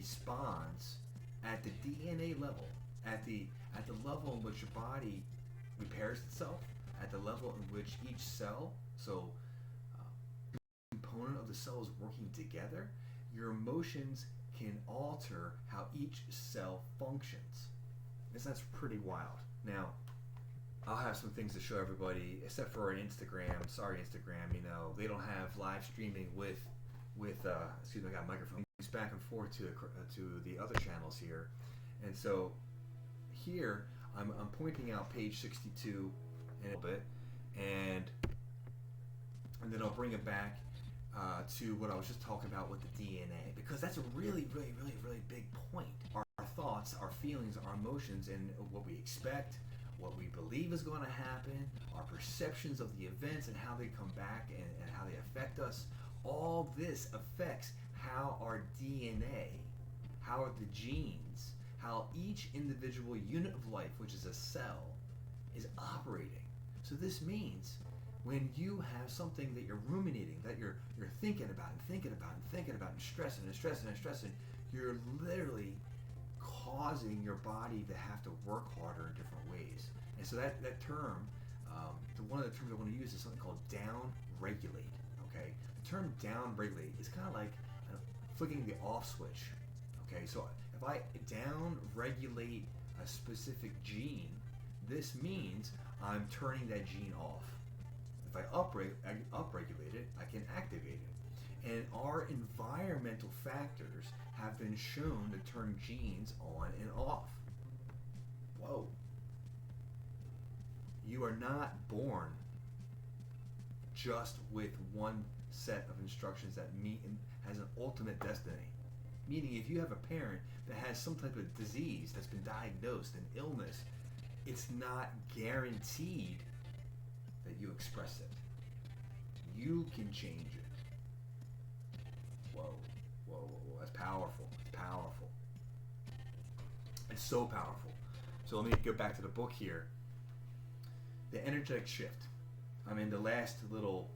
responds at the DNA level, at the level in which your body repairs itself, at the level in which each cell, so component of the cell is working together, your emotions can alter how each cell functions. That's pretty wild. Now, I'll have some things to show everybody, except for an Instagram. Sorry, Instagram. You know they don't have live streaming with excuse me, I got a microphone. Back and forth to the other channels here, and so here I'm pointing out page 62 in a little bit, and then I'll bring it back to what I was just talking about with the DNA, because that's a really big point. Our thoughts, our feelings, our emotions, and what we expect, what we believe is going to happen, our perceptions of the events and how they come back and how they affect us, all this affects how our DNA, how are the genes, how each individual unit of life, which is a cell, is operating. So this means when you have something that you're ruminating, that you're thinking about and thinking about and thinking about and stressing and stressing and stressing, you're literally causing your body to have to work harder in different ways. And so that term, one of the terms I want to use is something called down regulate. Okay, the term down regulate is kind of like flicking the off switch. Okay, so if I down regulate a specific gene, this means I'm turning that gene off. If I upregulate it, I can activate it. And our environmental factors have been shown to turn genes on and off. Whoa. You are not born just with one set of instructions that meet and has an ultimate destiny. Meaning, if you have a parent that has some type of disease that's been diagnosed, an illness, it's not guaranteed that you express it. You can change it. Whoa. That's powerful. It's powerful. It's so powerful. So let me go back to the book here. The energetic shift. I'm in the last little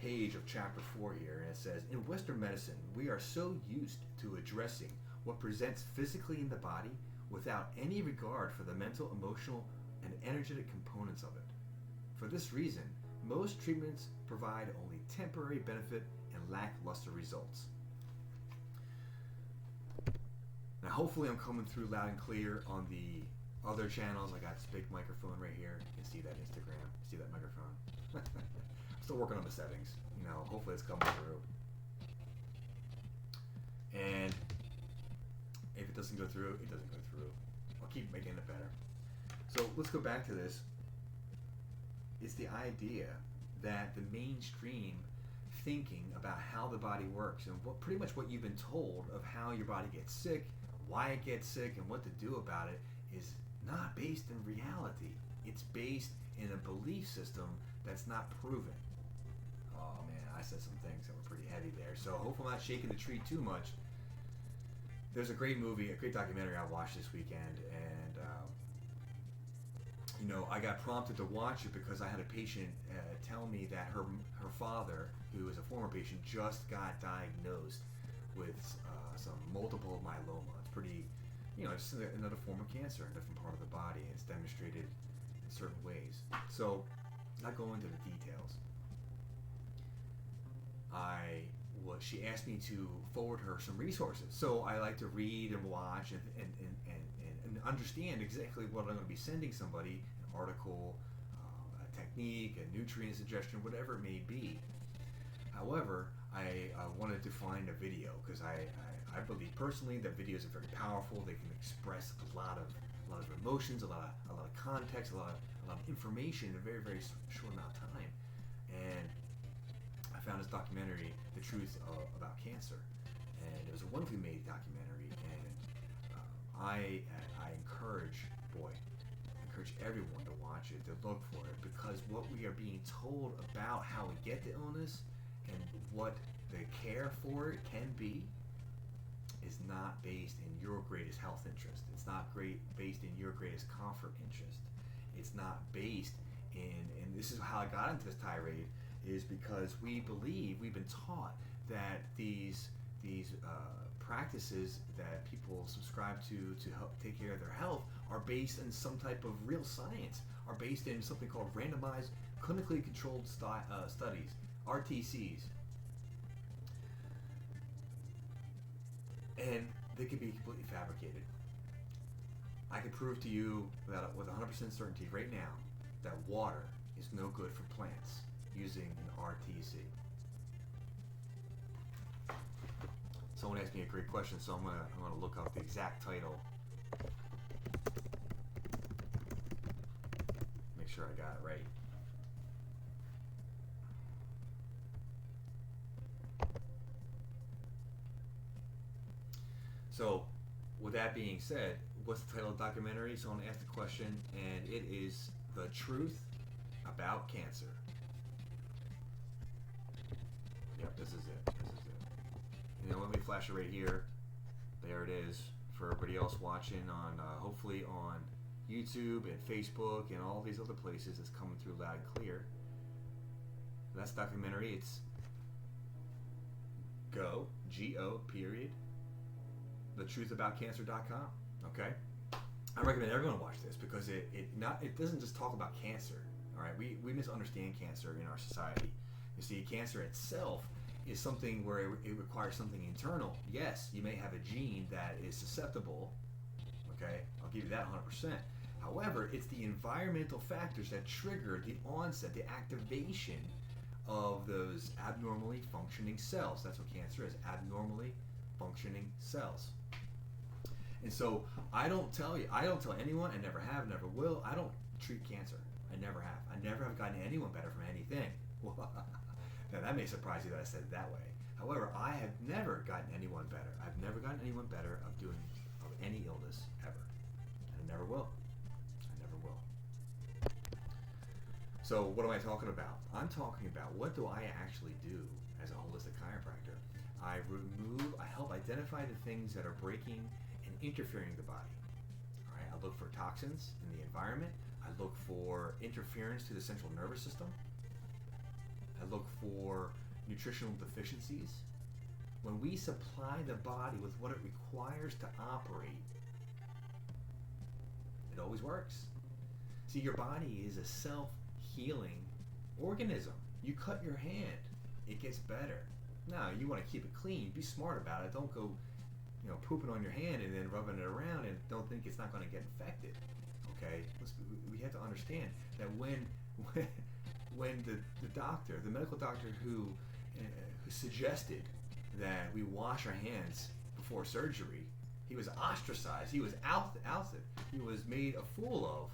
page of chapter 4 here, and it says, in Western medicine, we are so used to addressing what presents physically in the body without any regard for the mental, emotional, and energetic components of it. For this reason, most treatments provide only temporary benefit and lackluster results. Now, hopefully I'm coming through loud and clear on the other channels. I got this big microphone right here. You can see that Instagram. See that microphone? I'm still working on the settings. You know, hopefully it's coming through. And if it doesn't go through, it doesn't go through. I'll keep making it better. So let's go back to this. It's the idea that the mainstream thinking about how the body works and pretty much what you've been told of how your body gets sick, why it gets sick, and what to do about it is not based in reality. It's based in a belief system that's not proven. Oh man, I said some things that were pretty heavy there. So hopefully I'm not shaking the tree too much. There's a great movie, a great documentary I watched this weekend, and I got prompted to watch it because I had a patient tell me that her father, who is a former patient, just got diagnosed with some multiple myeloma. It's pretty, it's another form of cancer in a different part of the body. It's demonstrated in certain ways. So, not go into the details. She asked me to forward her some resources. So I like to read and watch and understand exactly what I'm going to be sending somebody, an article, a technique, a nutrient suggestion, whatever it may be. However, I wanted to find a video because I believe personally that videos are very powerful. They can express a lot of emotions, a lot of context, a lot of information in a very, very short amount of time. And I found this documentary, The Truth About Cancer, and it was a wonderfully made documentary. And I encourage everyone to watch it, to look for it, because what we are being told about how we get the illness and what the care for it can be is not based in your greatest health interest. It's not based in your greatest comfort interest. It's not based in, and this is how I got into this tirade, is because we've been taught that these practices that people subscribe to help take care of their health are based in some type of real science, are based in something called randomized clinically controlled studies, RTCs. And they can be completely fabricated. I can prove to you with 100% certainty right now that water is no good for plants using an RTC. Someone asked me a great question, so I'm gonna look up the exact title. Make sure I got it right. So, with that being said, what's the title of the documentary? Someone asked the question, and it is The Truth About Cancer. Yep, this is it. This is it. You know, let me flash it right here. There it is for everybody else watching on, hopefully on YouTube and Facebook and all these other places. It's coming through loud and clear. That's the documentary. It's G-O, period, thetruthaboutcancer.com. Okay, I recommend everyone watch this because it doesn't just talk about cancer. All right, we misunderstand cancer in our society. You see, cancer itself is something where it requires something internal. Yes, you may have a gene that is susceptible. Okay, I'll give you that 100%. However, it's the environmental factors that trigger the onset, the activation of those abnormally functioning cells. That's what cancer is, abnormally functioning cells. And so I don't tell anyone, I never have, never will, I don't treat cancer. I never have. I never have gotten anyone better from anything. Now that may surprise you that I said it that way. However, I have never gotten anyone better. I've never gotten anyone better of any illness ever. And I never will. I never will. So what am I talking about? I'm talking about what do I actually do as a holistic chiropractor? I help identify the things that are breaking and interfering with the body. All right, I look for toxins in the environment. I look for interference to the central nervous system. I look for nutritional deficiencies. When we supply the body with what it requires to operate, it always works. See, your body is a self-healing organism. You cut your hand, it gets better. Now, you want to keep it clean. Be smart about it. Don't go, pooping on your hand and then rubbing it around and don't think it's not going to get infected. Okay? We have to understand that when the doctor, the medical doctor who suggested that we wash our hands before surgery, he was ostracized. He was ousted. He was made a fool of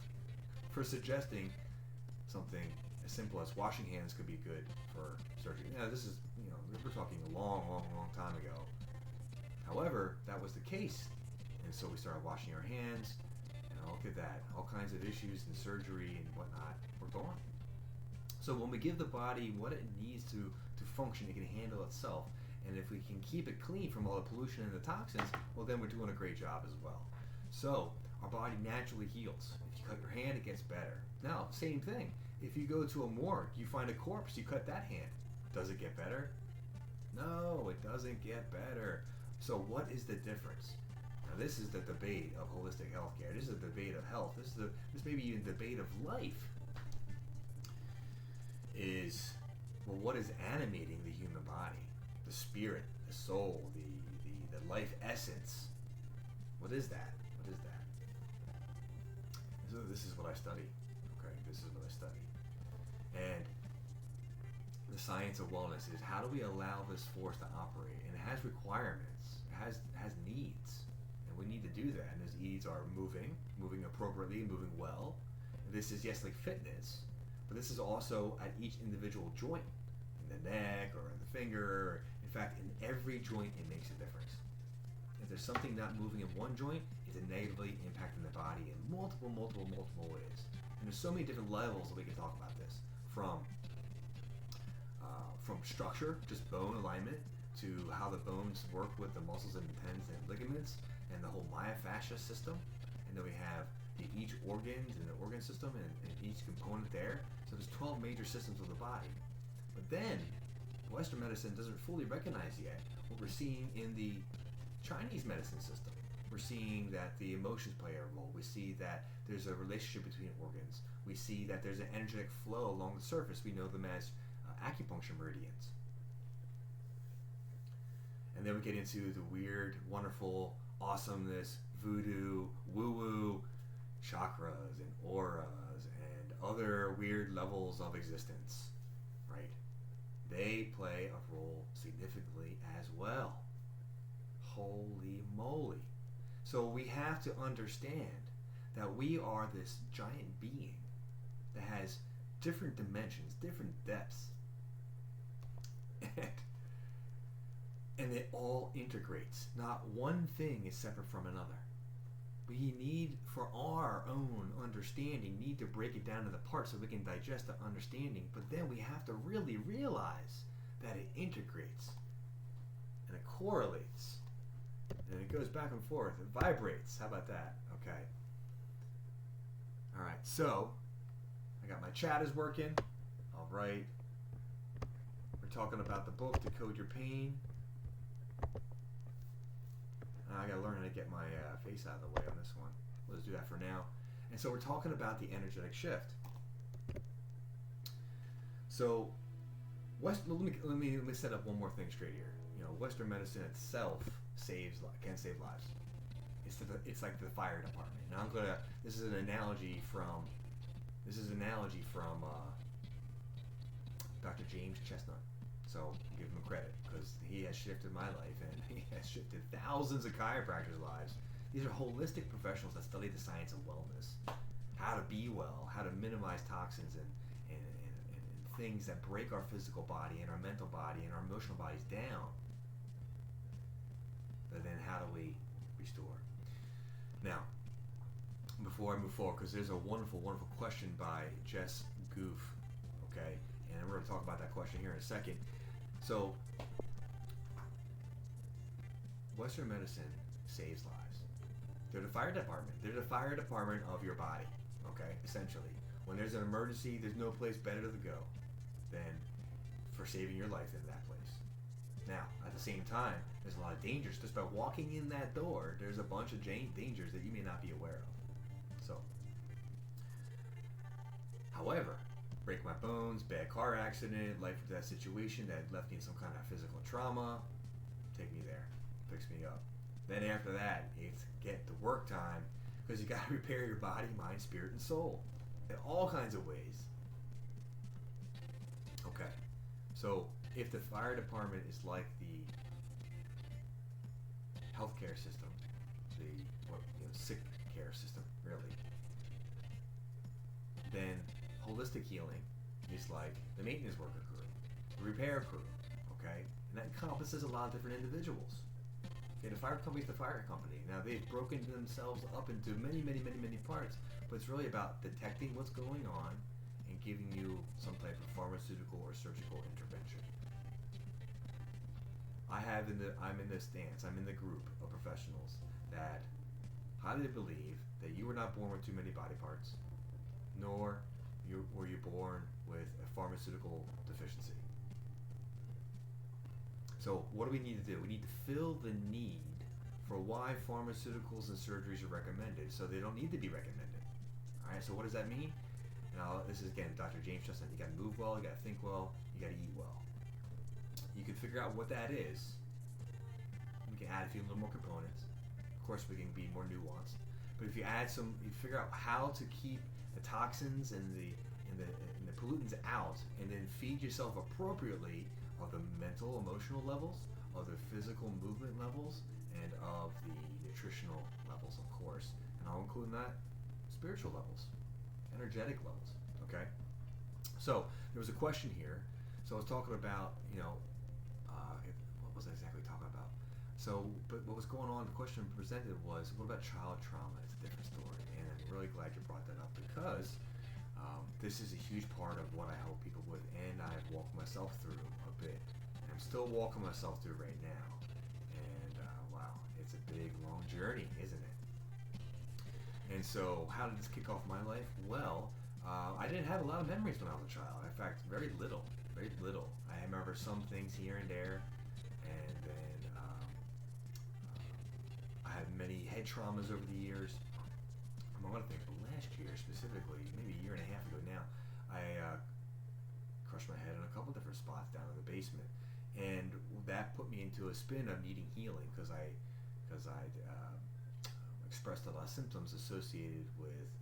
for suggesting something as simple as washing hands could be good for surgery. Now, this is, we're talking a long time ago. However, that was the case. And so we started washing our hands, and look at that. All kinds of issues in surgery and whatnot were gone. So when we give the body what it needs to function, it can handle itself. And if we can keep it clean from all the pollution and the toxins, well, then we're doing a great job as well. So our body naturally heals. If you cut your hand, it gets better. Now, same thing. If you go to a morgue, you find a corpse, you cut that hand. Does it get better? No, it doesn't get better. So what is the difference? Now, this is the debate of holistic healthcare. This is the debate of health. This may be even the debate of life. Well, what is animating the human body? The spirit, the soul, the life essence. What is that? What is that? So this is what I study. Okay, this is what I study. And the science of wellness is how do we allow this force to operate? And it has requirements. It has needs. And we need to do that. And those needs are moving appropriately, moving well. And this is, yes, like fitness. But this is also at each individual joint, in the neck or in the finger. In fact, in every joint, it makes a difference. If there's something not moving in one joint, it's negatively impacting the body in multiple ways. And there's so many different levels that we can talk about this, from structure, just bone alignment, to how the bones work with the muscles and tendons and ligaments, and the whole myofascia system. And then we have each organs and the organ system and each component there. So there's 12 major systems of the body. But then Western medicine doesn't fully recognize yet what we're seeing in the Chinese medicine system. We're seeing that the emotions play a role. We see that there's a relationship between organs. We see that there's an energetic flow along the surface. We know them as acupuncture meridians. And then we get into the weird, wonderful, awesomeness, voodoo, woo-woo, chakras and auras and other weird levels of existence, right? They play a role significantly as well. Holy moly. So we have to understand that we are this giant being that has different dimensions, different depths, and it all integrates. Not one thing is separate from another. We need, for our own understanding, need to break it down to the parts so we can digest the understanding, but then we have to really realize that it integrates and it correlates and it goes back and forth. It vibrates. How about that? Okay. All right. So I got my chat is working. All right. We're talking about the book Decode Your Pain. I gotta learn how to get my face out of the way on this one. Let's do that for now. And so we're talking about the energetic shift. So, let me set up one more thing straight here. You know, Western medicine itself can save lives. It's like the fire department. Now this is an analogy from Dr. James Chestnut. So give him credit, because he has shifted my life and he has shifted thousands of chiropractors' lives. These are holistic professionals that study the science of wellness, how to be well, how to minimize toxins and things that break our physical body and our mental body and our emotional bodies down. But then how do we restore? Now, before I move forward, because there's a wonderful, wonderful question by Jess Goof, okay? And we're going to talk about that question here in a second. So, Western medicine saves lives. They're the fire department. They're the fire department of your body, okay, essentially. When there's an emergency, there's no place better to go than for saving your life than that place. Now, at the same time, there's a lot of dangers. Just by walking in that door, there's a bunch of dangers that you may not be aware of. So, however, break my bones, bad car accident, life or death situation that left me in some kind of physical trauma, take me there, fix me up. Then after that, it's get to work time, because you got to repair your body, mind, spirit, and soul in all kinds of ways. Okay, so if the fire department is like the healthcare system, the sick care system, really, then holistic healing is like the maintenance worker crew, the repair crew, okay? And that encompasses a lot of different individuals. Okay, the fire company is the fire company. Now, they've broken themselves up into many, many, many, many parts, but it's really about detecting what's going on and giving you some type of pharmaceutical or surgical intervention. I'm in this stance, I'm in the group of professionals that highly believe that you were not born with too many body parts, nor were you born with a pharmaceutical deficiency. So what do we need to do? We need to fill the need for why pharmaceuticals and surgeries are recommended, so they don't need to be recommended. All right, so what does that mean? Now, this is, again, Dr. James Chestnut. You got to move well, you got to think well, you got to eat well. You can figure out what that is. We can add a few little more components. Of course, we can be more nuanced. But if you figure out how to keep the toxins and the pollutants out, and then feed yourself appropriately of the mental, emotional levels, of the physical movement levels, and of the nutritional levels, of course. And I'll include in that spiritual levels, energetic levels, okay? So there was a question here. So I was talking about, what was I exactly talking about? So, but what was going on, the question presented was, what about child trauma? It's a different story. And I'm really glad you brought that up, because this is a huge part of what I help people with, and I've walked myself through a bit. And I'm still walking myself through right now. And wow, it's a big, long journey, isn't it? And so, how did this kick off my life? Well, I didn't have a lot of memories when I was a child. In fact, very little. I remember some things here and there, and then many head traumas over the years. I want to think last year specifically, maybe a year and a half ago now, I crushed my head in a couple different spots down in the basement, and that put me into a spin of needing healing because I expressed a lot of symptoms associated with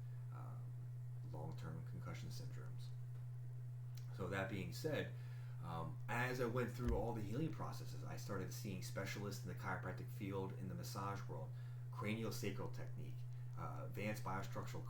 long-term concussion syndromes. So that being said, as I went through all the healing processes, I started seeing specialists in the chiropractic field, in the massage world, craniosacral technique, advanced biostructural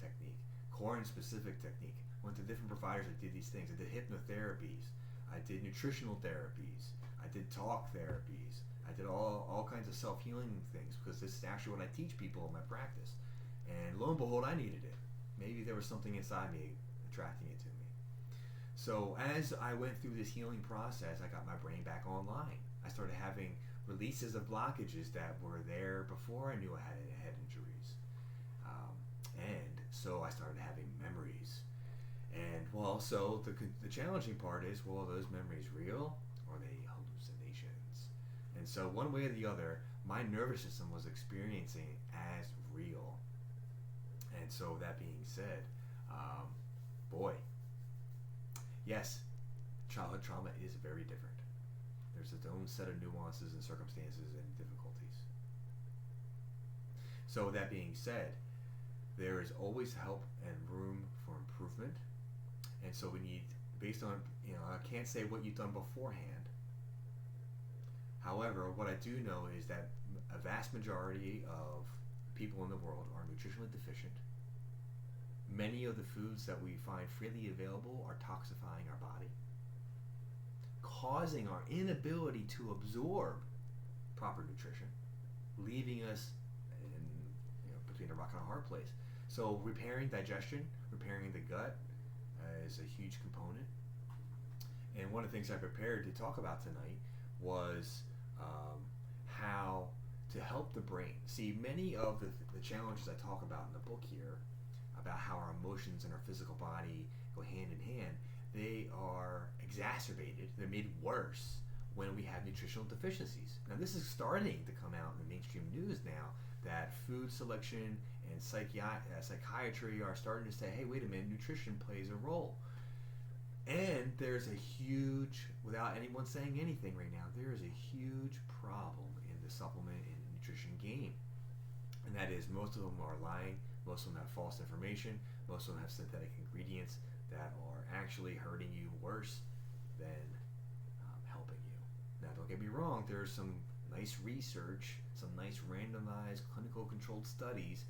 technique, core-specific technique. Went to different providers that did these things. I did hypnotherapies. I did nutritional therapies. I did talk therapies. I did all kinds of self-healing things because this is actually what I teach people in my practice. And lo and behold, I needed it. Maybe there was something inside me attracting it to me. So as I went through this healing process, I got my brain back online. I started having releases of blockages that were there before I knew I had head injuries. And so I started having memories. And well, so the challenging part is, well, are those memories real or are they hallucinations? And so one way or the other, my nervous system was experiencing as real. And so that being said, boy, yes, childhood trauma is very different. There's its own set of nuances and circumstances and difficulties. So with that being said, there is always help and room for improvement. And so we need, based on, I can't say what you've done beforehand. However, what I do know is that a vast majority of people in the world are nutritionally deficient. Many of the foods that we find freely available are toxifying our body, causing our inability to absorb proper nutrition, leaving us between a rock and a hard place. So repairing digestion, repairing the gut is a huge component. And one of the things I prepared to talk about tonight was how to help the brain. See, many of the challenges I talk about in the book here, about how our emotions and our physical body go hand in hand, they are exacerbated, they're made worse when we have nutritional deficiencies. Now this is starting to come out in the mainstream news now, that food selection and psychiatry are starting to say, hey, wait a minute, nutrition plays a role. And there's a huge, without anyone saying anything right now, there is a huge problem in the supplement and nutrition game. And that is, most of them are lying, most of them have false information, most of them have synthetic ingredients that are actually hurting you worse than helping you. Now don't get me wrong, there's some nice research, some nice randomized clinical controlled studies.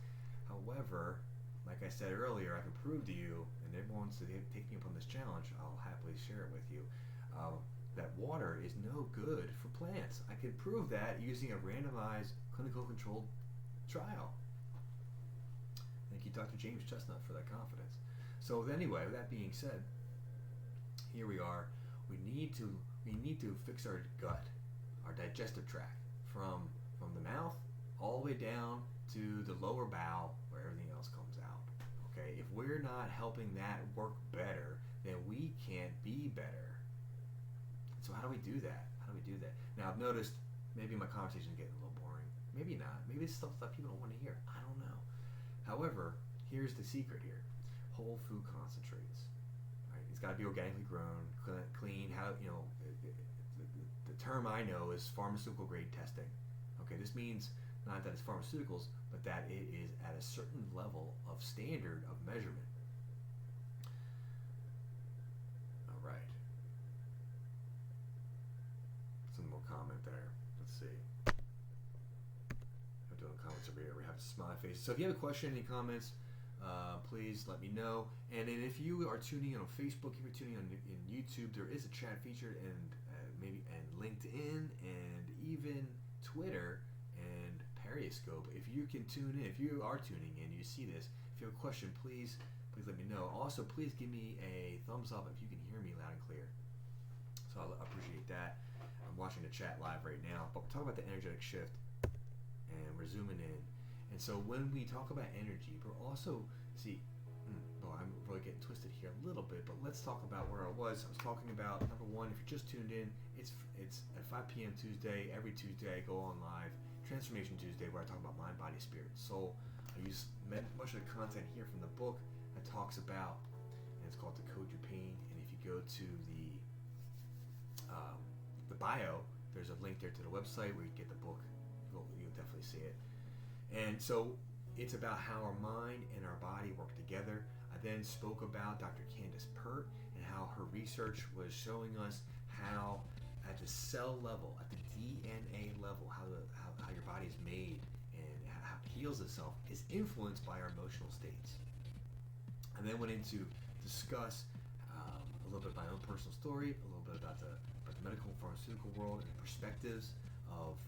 However, like I said earlier, I can prove to you, and everyone wants to take me up on this challenge, I'll happily share it with you, that water is no good for plants. I could prove that using a randomized clinical controlled trial. Thank you, Dr. James Chestnut, for that confidence. So anyway, with that being said, here we are. We need to fix our gut, our digestive tract, from the mouth all the way down to the lower bowel where everything else comes out. Okay, if we're not helping that work better, then we can't be better. So how do we do that? Now I've noticed maybe my conversation is getting a little boring. Maybe not. Maybe it's stuff that people don't want to hear. I don't know. However, here's the secret here: whole food concentrates. Right? It's got to be organically grown, clean. The term I know is pharmaceutical grade testing. Okay, this means not that it's pharmaceuticals, but that it is at a certain level of standard of measurement. All right. Some more comment there. Let's see. I'm doing comments over here. We have smiley faces. So if you have a question, any comments, please let me know. And then if you are tuning in on Facebook, if you're tuning in YouTube, there is a chat feature, and LinkedIn, and even Twitter and Periscope. If you can tune in, if you are tuning in, you see this. If you have a question, please let me know. Also, please give me a thumbs up if you can hear me loud and clear. So I appreciate that. I'm watching the chat live right now, but we're talking about the energetic shift, and we're zooming in. And so when we talk about energy, we're also, I'm really getting twisted here a little bit, but let's talk about where I was. I was talking about, number one, if you're just tuned in, it's at 5 p.m. Tuesday. Every Tuesday I go on live Transformation Tuesday, where I talk about mind, body, spirit, soul. I use much of the content here from the book that talks about, and it's called Decode Your Pain. And if you go to the bio, there's a link there to the website where you get the book. You'll definitely see it. And so it's about how our mind and our body work together. I then spoke about Dr. Candace Pert and how her research was showing us how at the cell level, at the DNA level, how your body is made and how it heals itself is influenced by our emotional states. And then went into discuss a little bit of my own personal story, a little bit about the medical and pharmaceutical world and the perspectives of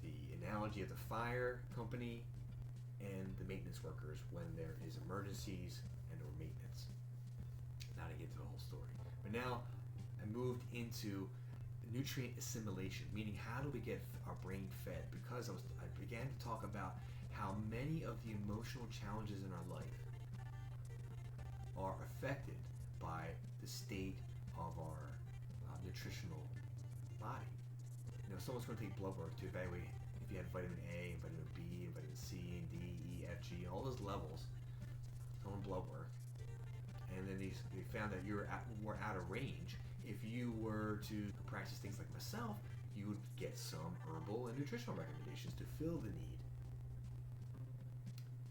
the analogy of the fire company and the maintenance workers when there is emergencies and or maintenance. Now to get to the whole story. But now I moved into nutrient assimilation, meaning how do we get our brain fed? Because I began to talk about how many of the emotional challenges in our life are affected by the state of our nutritional body. You know, someone's going to take blood work to evaluate if you have vitamin A, and vitamin B, and vitamin C, and D, E, F, G, all those levels on blood work. And then they found that you were out of range. If you were to practice things like myself, you would get some herbal and nutritional recommendations to fill the need.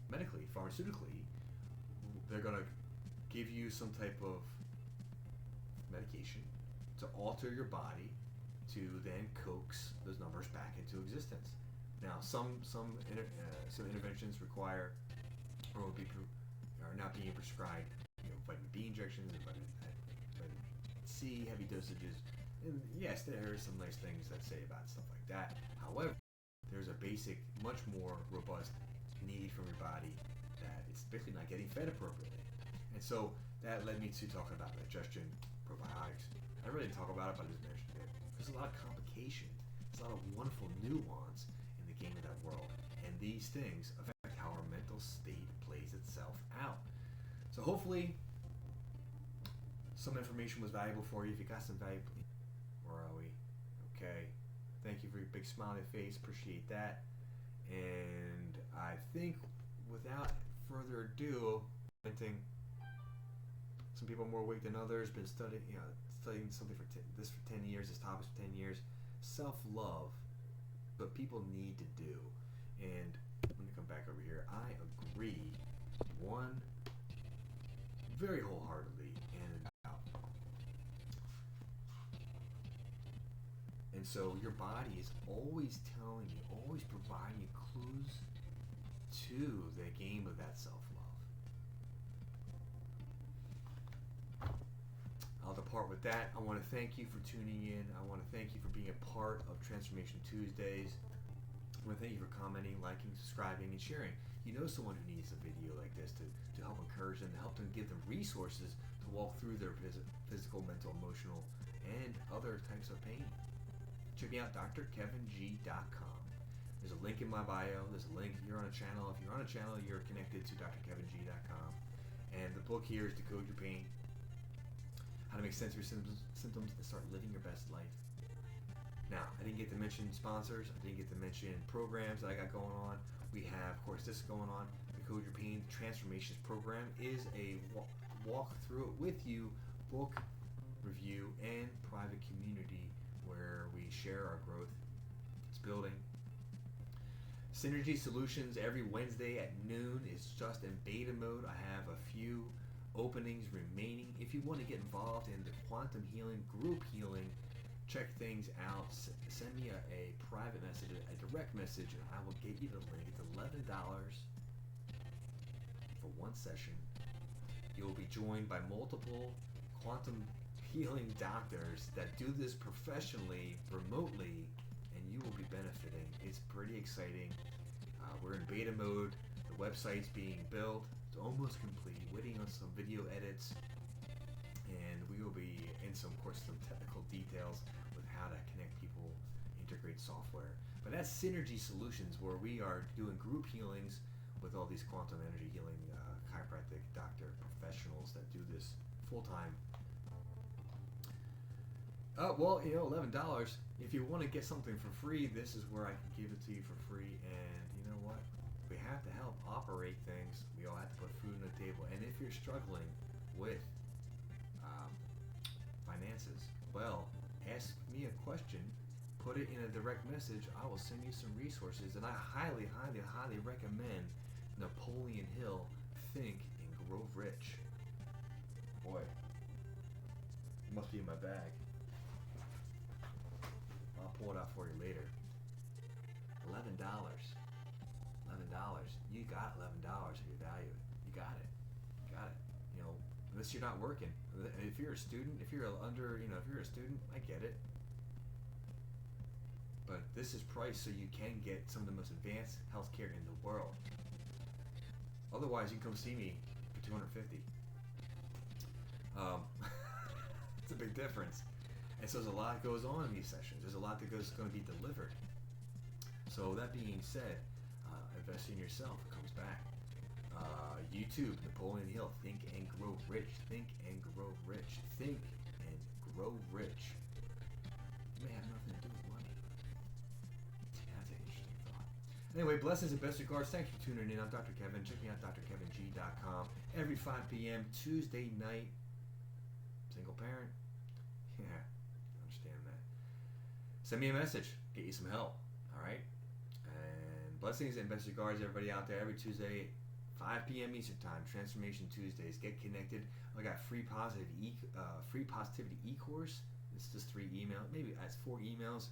Medically, pharmaceutically, they're going to give you some type of medication to alter your body to then coax those numbers back into existence. Now, some interventions require or are not being prescribed, vitamin B injections and vitamin C heavy dosages. And yes, there are some nice things that say about stuff like that. However, there's a basic, much more robust need from your body that it's basically not getting fed appropriately. And so that led me to talking about digestion, probiotics. I really didn't talk about it, but I just mentioned it. There's a lot of complication. There's a lot of wonderful nuance in the game of that world. And these things affect how our mental state plays itself out. So hopefully some information was valuable for you. If you got some value, where are we? Okay. Thank you for your big smiley face. Appreciate that. And I think without further ado, I think some people are more awake than others. Been studying something for 10 years. This topic's for 10 years. Self-love, but people need to do. And let me come back over here. I agree, very wholeheartedly, and out. And so your body is always telling you, always providing you clues to the game of that self-love. I'll depart with that. I want to thank you for tuning in. I want to thank you for being a part of Transformation Tuesdays. I want to thank you for commenting, liking, subscribing, and sharing. You know someone who needs a video like this to help encourage them, to help them give them resources to walk through their physical, mental, emotional, and other types of pain. Check me out, drkeving.com. There's a link in my bio. There's a link. You're on a channel. If you're on a channel, you're connected to drkeving.com. And the book here is Decode Your Pain. How to make sense of your symptoms and start living your best life. Now, I didn't get to mention sponsors. I didn't get to mention programs that I got going on. We have, of course, this going on. Decode Your Pain Transformations Program is a walk through it with you book review and private community where we share our growth. It's building. Synergy Solutions every Wednesday at noon is just in beta mode. I have a few openings remaining. If you want to get involved in the quantum healing, group healing, check things out. Send me a private message, a direct message, and I will get you the link. It's $11 for one session. You'll be joined by multiple quantum healing doctors that do this professionally, remotely, and you will be benefiting. It's pretty exciting. We're in beta mode. The website's being built. It's almost complete. Waiting on some video edits, and we will be in some technical details with how to connect people, integrate software. But that's Synergy Solutions, where we are doing group healings with all these quantum energy healing chiropractic doctor professionals that do this full time. Well, $11. If you want to get something for free, this is where I can give it to you for free. And you know what? We have to help operate things. We all have to put food on the table. And if you're struggling with um, finances, well, ask me a question. Put it in a direct message. I will send you some resources. And I highly, highly, highly recommend Napoleon Hill, Think and Grow Rich. Boy, it must be in my bag. I'll pull it out for you later. $11. $11. You got $11 if you value it. You got it. You got it. Unless you're not working. If you're a student, if you're a student, I get it. But this is priced so you can get some of the most advanced healthcare in the world. Otherwise, you can come see me for $250. It's a big difference. And so there's a lot that goes on in these sessions. There's a lot that goes going to be delivered. So that being said, invest in yourself. It comes back. YouTube, Napoleon Hill, Think and Grow Rich. Think and Grow Rich. Think and Grow Rich. It may have nothing to do with money. That's an interesting thought. Anyway, blessings and best regards. Thanks for tuning in. I'm Dr. Kevin. Check me out, drkeving.com. Every 5 p.m. Tuesday night. Single parent. Yeah, I understand that. Send me a message. Get you some help. All right? And blessings and best regards, everybody out there. Every Tuesday, 5 p.m. Eastern Time, Transformation Tuesdays. Get connected. I got free positivity e-course. It's just 3 emails. Maybe that's 4 emails.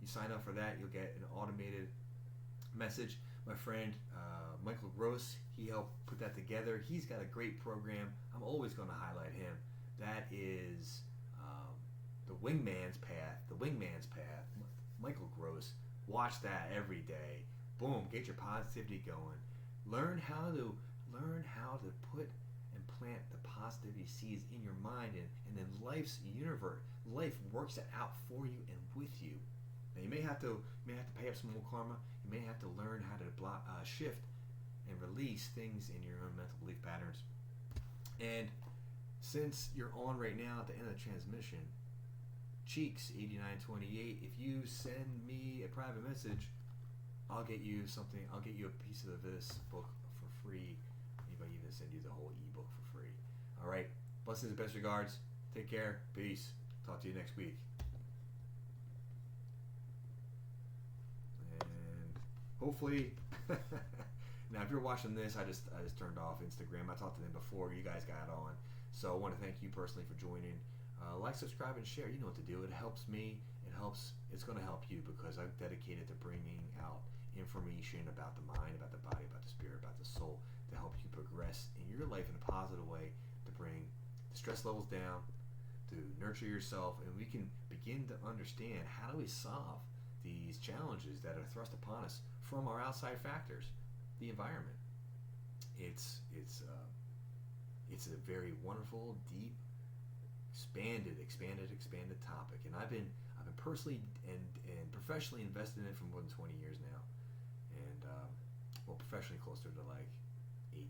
You sign up for that, you'll get an automated message. My friend Michael Gross, he helped put that together. He's got a great program. I'm always going to highlight him. That is the Wingman's Path. The Wingman's Path. Michael Gross. Watch that every day. Boom. Get your positivity going. Learn how to put and plant the positivity seeds in your mind, and then life's universe. Life works it out for you and with you. Now you may have to pay up some more karma. You may have to learn how to shift and release things in your own mental belief patterns. And since you're on right now at the end of the transmission, Cheeks 8928, if you send me a private message, I'll get you something. I'll get you a piece of this book for free. Maybe even send you the whole ebook for free. All right. Blessings and best regards. Take care. Peace. Talk to you next week. And hopefully, now if you're watching this, I just turned off Instagram. I talked to them before you guys got on, so I want to thank you personally for joining. Like, subscribe, and share. You know what to do. It helps me. It's going to help you because I've dedicated to bringing out information about the mind, about the body, about the spirit, about the soul to help you progress in your life in a positive way, to bring the stress levels down, to nurture yourself, and we can begin to understand how do we solve these challenges that are thrust upon us from our outside factors, the environment. It's a very wonderful, deep, expanded topic, and I've been personally and professionally invested in it for more than 20 years now, and professionally closer to like 18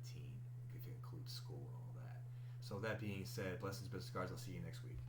if you include school and all that. So that being said, blessings, best regards. I'll see you next week.